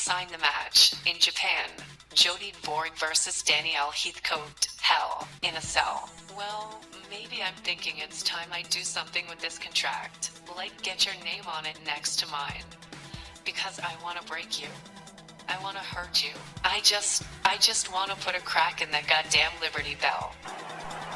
reassign the match. In Japan, Jody Borg versus Danielle Heathcote. Hell in a Cell. Well, maybe I'm thinking it's time I do something with this contract. Like get your name on it next to mine. Because I want to break you. I want to hurt you. I just want to put a crack in that goddamn Liberty Bell.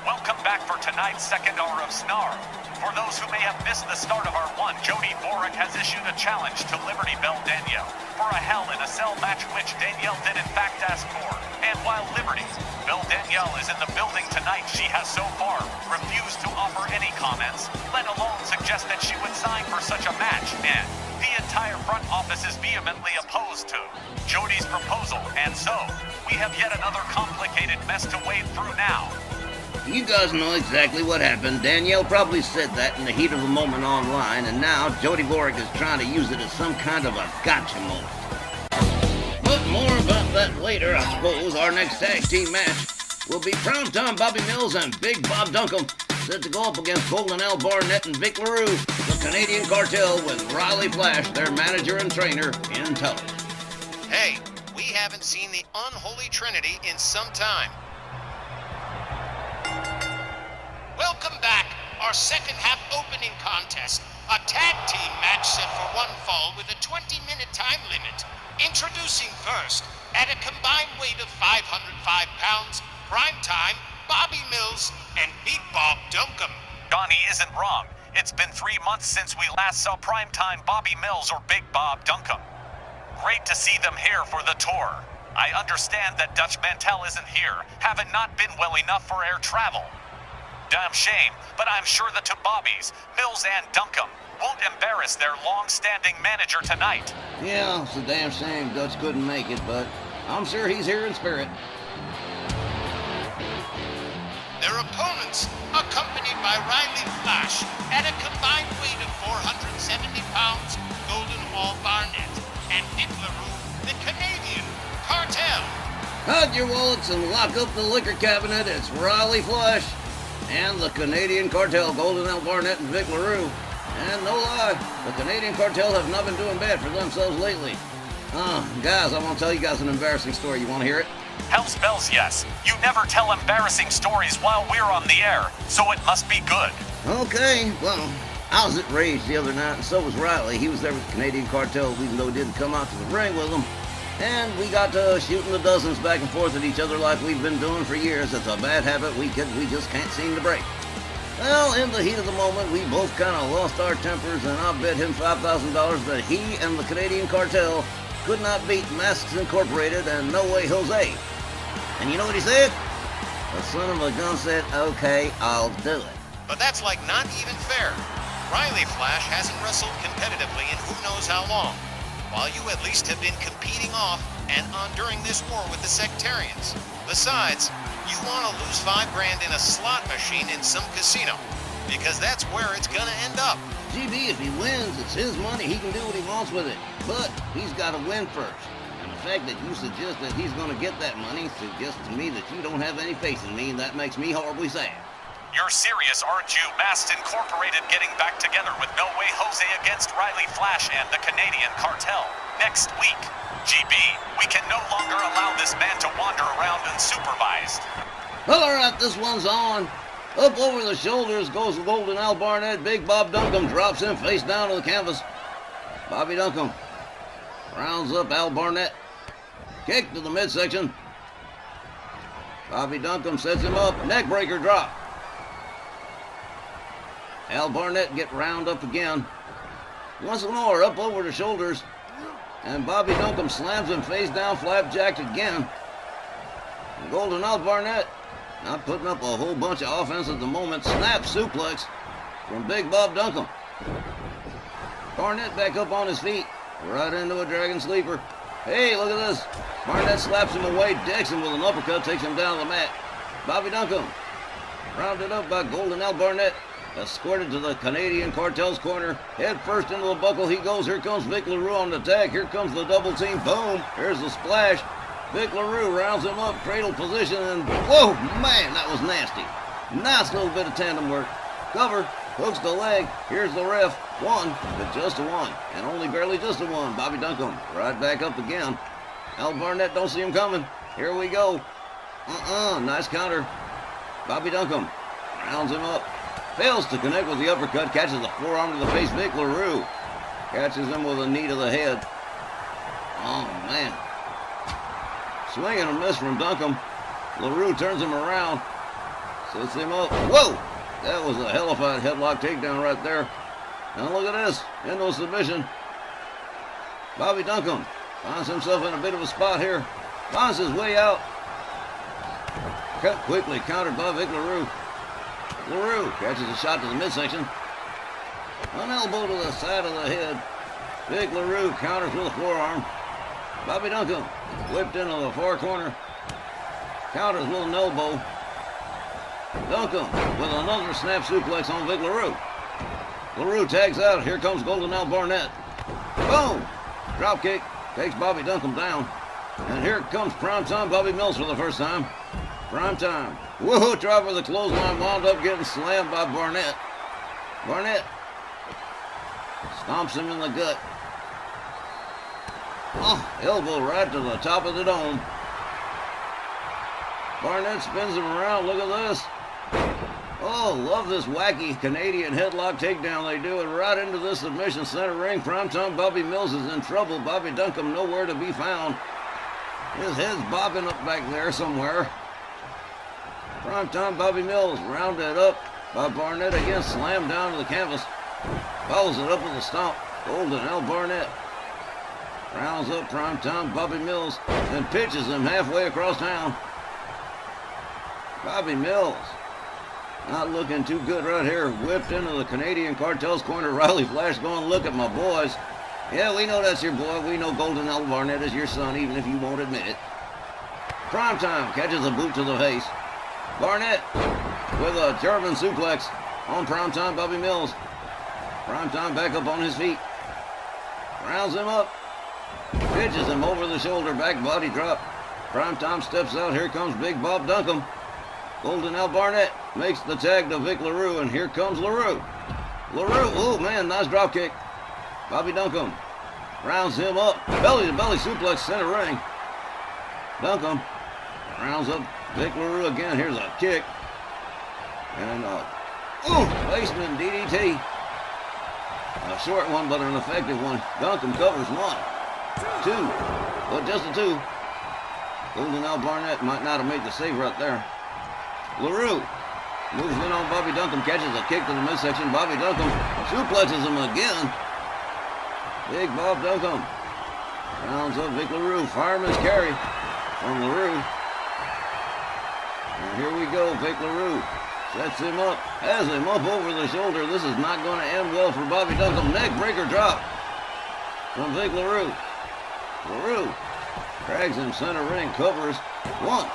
Welcome back for tonight's second hour of Snarl. For those who may have missed the start of our one, Jody Boric has issued a challenge to Liberty Bell Danielle for a Hell in a Cell match which Danielle did in fact ask for. And while Liberty Bell Danielle is in the building tonight, she has so far refused to offer any comments, let alone suggest that she would sign for such a match. And the entire front office is vehemently opposed to Jody's proposal, and so we have yet another complicated mess to wade through now. You guys know exactly what happened. Danielle probably said that in the heat of the moment online, and now Jody Boric is trying to use it as some kind of a gotcha moment. But more about that later, I suppose. Our next tag team match will be Primetime Bobby Mills and Big Bob Duncum, set to go up against Golden L. Barnett and Vic LaRue, the Canadian Cartel, with Reilly Flash, their manager and trainer, in tow. Hey, we haven't seen the Unholy Trinity in some time. Welcome back. Our second half opening contest. A tag team match set for one fall with a 20-minute time limit. Introducing first, at a combined weight of 505 pounds, Primetime Bobby Mills and Big Bob Duncum. Donnie isn't wrong. It's been 3 months since we last saw Primetime Bobby Mills or Big Bob Duncum. Great to see them here for the tour. I understand that Dutch Mantel isn't here, having not been well enough for air travel. Damn shame, but I'm sure the two Bobbies, Mills and Duncum, won't embarrass their long-standing manager tonight. Yeah, it's a damn shame Dutch couldn't make it, but I'm sure he's here in spirit. Their opponents, accompanied by Reilly Flash, at a combined weight of 470 pounds, Golden L. Barnett, and Vic LaRue, the Canadian Cartel. Hide your wallets and lock up the liquor cabinet. It's Reilly Flash and the Canadian Cartel, Golden L. Barnett and Vic LaRue. And no lie, the Canadian Cartel have not been doing bad for themselves lately. Guys, I want to tell you guys an embarrassing story. You want to hear it? Hell's bells, yes. You never tell embarrassing stories while we're on the air, so it must be good. Okay, well, I was at Rage the other night, and so was Reilly. He was there with the Canadian Cartel, even though he didn't come out to the ring with them. And we got to shooting the dozens back and forth at each other like we've been doing for years. It's a bad habit we just can't seem to break. Well, in the heat of the moment, we both kind of lost our tempers, and I bet him $5,000 that he and the Canadian Cartel could not beat Masks Incorporated and No Way Jose. And you know what he said? The son of a gun said, okay, I'll do it. But that's like not even fair. Reilly Flash hasn't wrestled competitively in who knows how long, while you at least have been competing off and on during this war with the sectarians. Besides, you want to lose $5 grand in a slot machine in some casino, because that's where it's gonna end up. GB, if he wins, it's his money. He can do what he wants with it. But he's got to win first. And the fact that you suggest that he's going to get that money suggests to me that you don't have any faith in me, and that makes me horribly sad. You're serious, aren't you? Masks Incorporated getting back together with No Way Jose against Reilly Flash and the Canadian Cartel next week. GB, we can no longer allow this man to wander around unsupervised. Well, all right, this one's on. Up over the shoulders goes the Golden L. Barnett. Big Bob Duncum drops him face down to the canvas. Bobby Duncum rounds up Al Barnett. Kick to the midsection. Bobby Duncum sets him up. Neckbreaker drop. Al Barnett get round up again. Once more, up over the shoulders. And Bobby Duncum slams him face down, flapjacked again. And Golden L. Barnett, not putting up a whole bunch of offense at the moment. Snap suplex from Big Bob Duncum. Barnett back up on his feet. Right into a Dragon Sleeper. Hey, look at this. Barnett slaps him away, decks him with an uppercut, takes him down the mat. Bobby Duncum, rounded up by Golden L. Barnett, escorted to the Canadian Cartel's corner. Head first into the buckle he goes. Here comes Vic LaRue on the attack. Here comes the double team. Boom. Here's the splash. Vic LaRue rounds him up, cradle position, and whoa, man, that was nasty. Nice little bit of tandem work. Cover hooks the leg. Here's the ref. One, but just a one. And only barely just a one. Bobby Duncombe right back up again. Al Barnett don't see him coming. Here we go. Nice counter. Bobby Duncombe rounds him up. Fails to connect with the uppercut. Catches the forearm to the face. Vic LaRue catches him with a knee to the head. Oh, man. Swing and a miss from Duncombe. LaRue turns him around. Sets him up. Whoa! That was a hellified headlock takedown right there. Now look at this. Into a submission. Bobby Duncombe finds himself in a bit of a spot here. Finds his way out. Cut quickly. Countered by Vic LaRue. LaRue catches a shot to the midsection. An elbow to the side of the head. Vic LaRue counters with a forearm. Bobby Duncombe whipped into the far corner. Counters with an elbow. Duncombe with another snap suplex on Vic LaRue. LaRue tags out. Here comes Golden Al Barnett. Boom! Drop kick takes Bobby Duncombe down. And here comes Primetime Bobby Mills for the first time. Primetime. Whoa, drop of the clothesline, wound up getting slammed by Barnett. Barnett stomps him in the gut. Oh, elbow right to the top of the dome. Barnett spins him around. Look at this. Oh, love this wacky Canadian headlock takedown. They do it right into the submission center ring. Primetime Bobby Mills is in trouble. Bobby Duncombe nowhere to be found. His head's bobbing up back there somewhere. Primetime Bobby Mills rounded up by Barnett again. Slammed down to the canvas. Follows it up with a stomp. Golden Al Barnett rounds up Primetime Bobby Mills and pitches him halfway across town. Bobby Mills not looking too good right here. Whipped into the Canadian Cartel's corner. Reilly Flash going, look at my boys. Yeah, we know that's your boy. We know Golden Al Barnett is your son, even if you won't admit it. Primetime catches a boot to the face. Barnett with a German suplex on Primetime Bobby Mills. Primetime back up on his feet. Rounds him up. Pitches him over the shoulder. Back body drop. Primetime steps out. Here comes Big Bob Duncombe. Golden Al Barnett makes the tag to Vic LaRue, and here comes LaRue. LaRue, oh man, nice drop kick. Bobby Duncombe rounds him up. Belly to belly suplex center ring. Duncombe rounds up Vic LaRue again. Here's a kick. And basement DDT. A short one, but an effective one. Duncombe covers one, two, but just a two. Golden Al Barnett might not have made the save right there. LaRue moves in on Bobby Duncombe, catches a kick to the midsection. Bobby Duncombe suplexes him again. Big Bob Duncombe rounds up Vic LaRue. Fireman's carry from LaRue. And here we go. Vic LaRue sets him up, has him up over the shoulder. This is not going to end well for Bobby Duncombe. Neck breaker drop from Vic LaRue. LaRue drags him center ring, covers. One,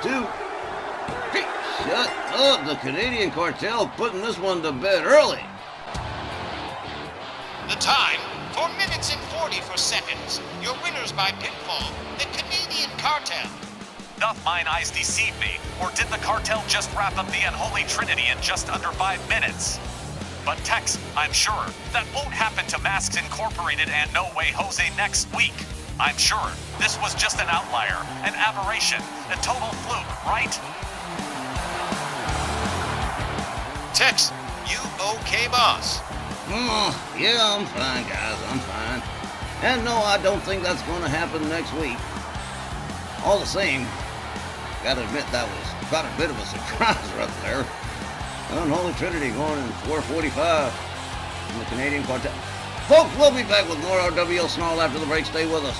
two, three. Shut up. The Canadian Cartel putting this one to bed early. The time, 4 minutes and 44 seconds. Your winners by pinfall, the Canadian Cartel. Doth mine eyes deceive me, or did the Cartel just wrap up the Unholy Trinity in just under 5 minutes? But Tex, I'm sure, that won't happen to Masks Incorporated and No Way Jose next week. I'm sure this was just an outlier, an aberration, a total fluke, right? Tex, you okay, boss? Yeah, I'm fine, guys. I'm fine. And no, I don't think that's going to happen next week. All the same, gotta admit that was quite a bit of a surprise right there. Unholy Trinity going in 4:45 in the Canadian Cartel. Folks, we'll be back with more RWL Snarl after the break. Stay with us.